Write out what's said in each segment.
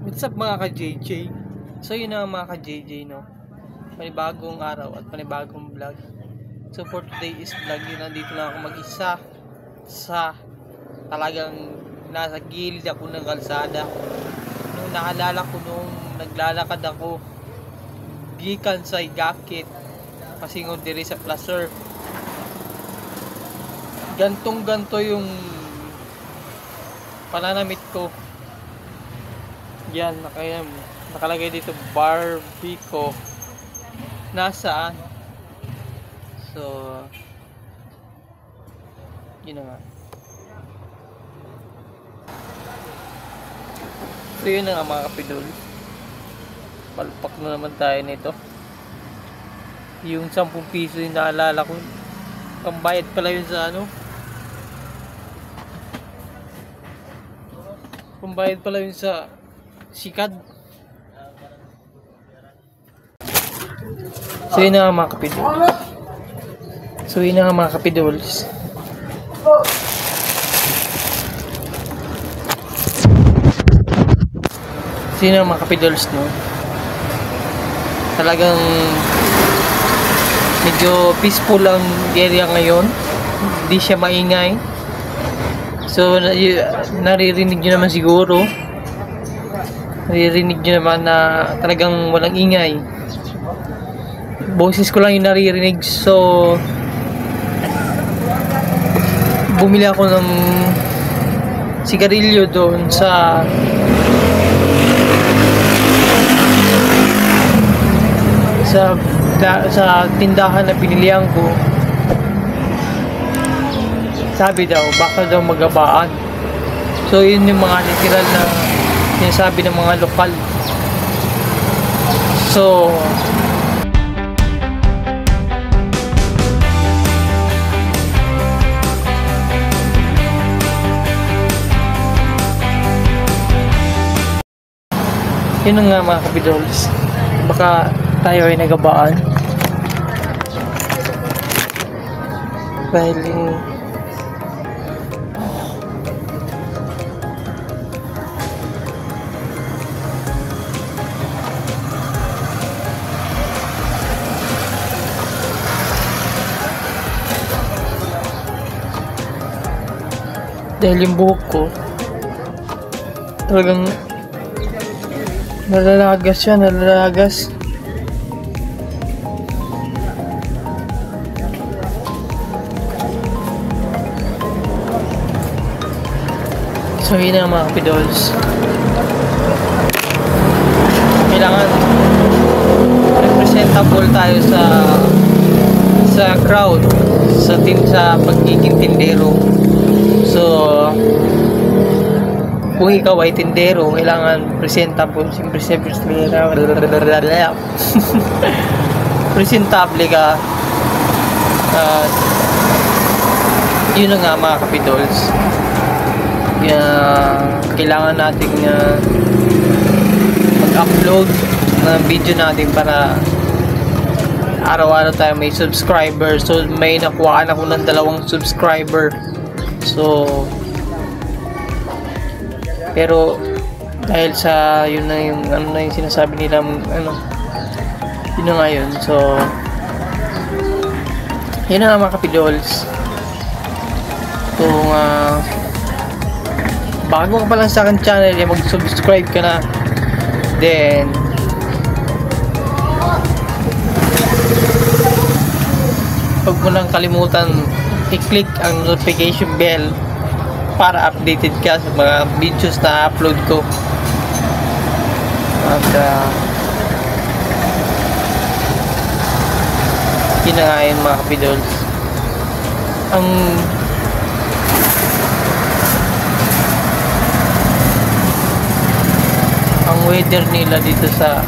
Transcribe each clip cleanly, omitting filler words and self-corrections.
What's up mga ka-JJ? So yun na mga ka-JJ, no? Panibagong araw at panibagong vlog. So for today's vlog, yun, nandito lang ako mag-isa sa talagang nasa gilid ako ng kalsada. Nung naalala ko nung naglalakad ako gikan sa Igakit pasingod diri sa Placer. Gantong ganto yung pananamit ko. Yan, nakalagay dito Barbico. Nasaan? So, yun na nga. So, yun na nga mga kapidol. Palpak na naman tayo nito. Yung 10 piso yung naalala ko. Pambayad pala yun sa ano. Pambayad pala yun sa sikad. So yun na nga mga kapidols. So yun na nga mga kapidols. So yun na nga mga kapidols, no? Talagang medyo peaceful ang area ngayon. Hindi siya maingay. So naririnig nyo naman siguro. Naririnig nyo naman na talagang walang ingay. Boses ko lang yung naririnig. So bumili ako ng sigarilyo doon sa tindahan na pinilihan ko. Sabi daw baka daw magabaan. So yun yung mga literal na sinasabi ng mga lokal. So yun nga mga kapidols, baka tayo ay nagabaan dahil yung buhok ko talagang nalalagas siya, nalalagas. So yun na mga kapidols, kailangan representable tayo sa crowd, sa pagiging tindero. So kung ikaw ay tindero, kailangan presentable, presentable ka. Yun na nga mga kapidols. Kailangan nating mag-upload ng video natin para araw-araw tayo may subscriber. So may nakuhaan ako ng 2 subscriber. So pero dahil sa yun na yung ano na yung sinasabi nila, ano, yun na nga yun. So yun na nga mga kapidols. Kung bago ka pa lang sa akin channel, mag-subscribe ka na. Then huwag mo nang kalimutan i-click ang notification bell para updated ka sa mga videos na upload ko. At yun na nga yun mga kapidols. Ang weather nila dito sa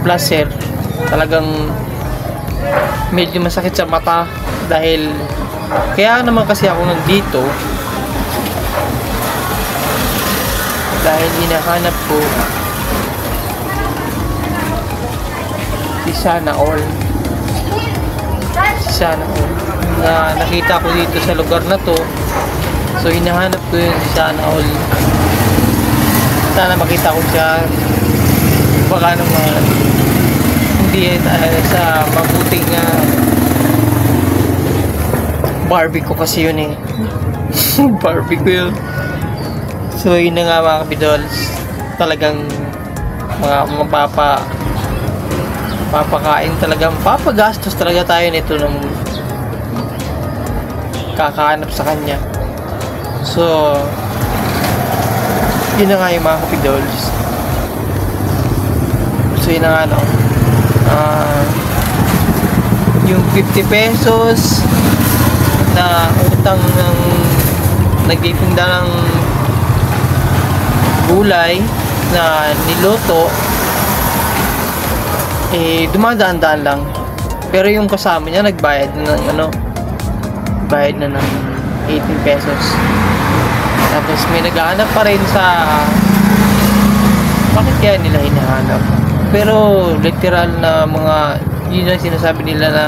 Placer talagang medyo masakit sa mata, dahil kaya naman kasi ako nandito dahil hinahanap ko si Sana All na nakita ko dito sa lugar na to. So hinahanap ko yun si Sana All. sana makita ko siya. Baka naman hindi sa mabuting Barbie ko kasi yun eh. Barbie ko yun. So yun na nga mga kapidols, talagang mga papakain talagang papagastos talaga tayo nito ng kakahanap sa kanya. So yun na nga yung mga kapidols. So yun na nga no, yung 50 pesos na utang ng nagtitinda ng gulay na niloto, dumadaan-daan lang. Pero yung kasama niya nagbayad na ng bayad na ng 18 pesos. Tapos may naghahanap pa rin sa bakit kaya nila hinahanap. Pero literal na mga yun ang sinasabi nila na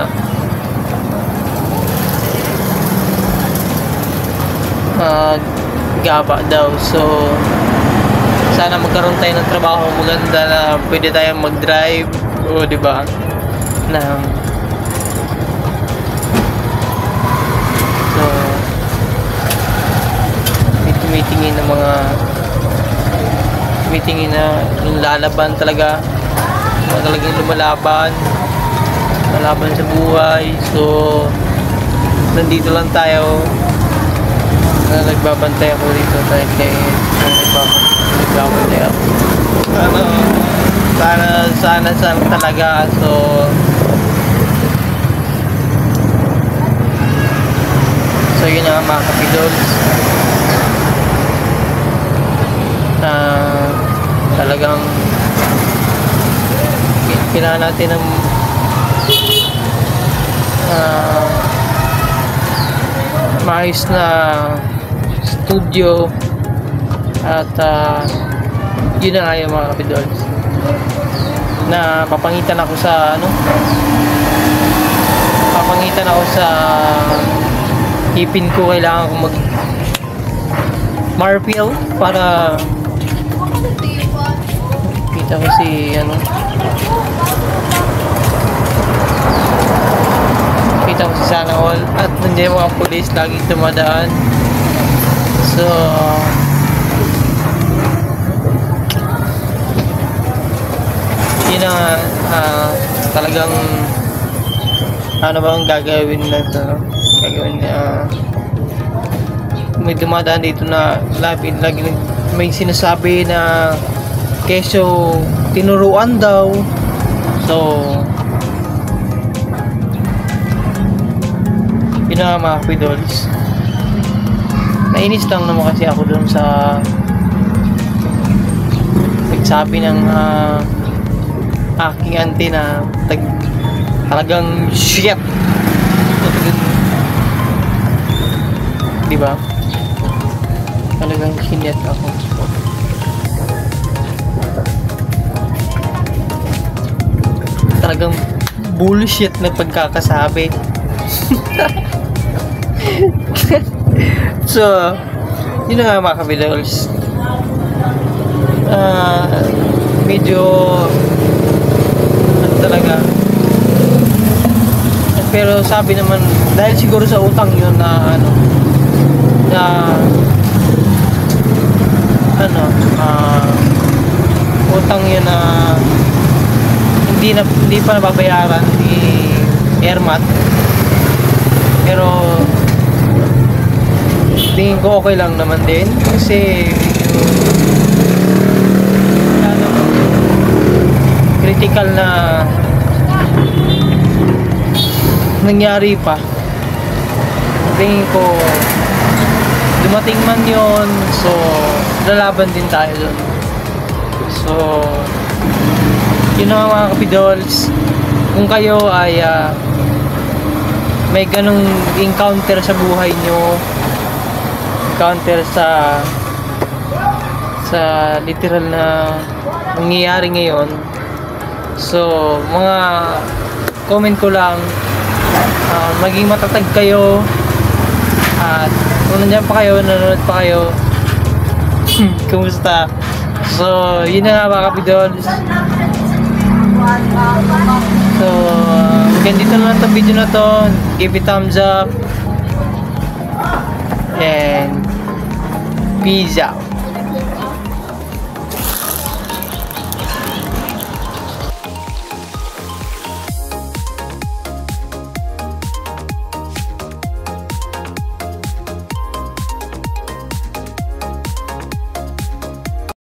gaba daw. So sana magkaroon tayo ng trabaho maganda na pwede tayong mag-drive o diba na so tumitingin ng mga tumitingin na yung lalaban talaga talagang lumalaban sa buhay. So nandito lang tayo nagbabantay ako dito dahil kay nagbabantay ako sana talaga. So yun nga mga kapidols, talagang kailangan natin ng maayos na studio at yun na nga yung mga kapidols na papangitan ako sa ipin ko. Kailangan ko mag marpil para kita ko si kita ko si Sana All at nandiyan mga pulis laging dumadaan. So yun na talagang ano ba ang gagawin na ito, may dumadaan dito na lagi may sinasabi na keso tinuruan daw. So yun na mga kapidols, nainis lang naman kasi ako dun sa nagsabi ng aking auntie na talagang shit, diba? Talagang shit ako. Talagang bullshit na pagkakasabi. So yun na nga mga kapidols, medyo talaga, pero sabi naman dahil siguro sa utang yun na utang yun na hindi pa nababayaran ni Ermat. Pero tingin ko okay lang naman din kasi critical na nangyari pa. Tingin ko dumating man yon, so lalaban din tayo dun. So yun na mga kapidols, kung kayo ay may ganong encounter sa buhay nyo, encounter sa literal na nangyayari ngayon, so mga comment ko lang, maging matatag kayo at kung nandiyan pa kayo, nanonood pa kayo, kumusta? So, yun na nga mga kapidols. So, hanggang dito na lang itong video na to. Give it thumbs up. And peace out.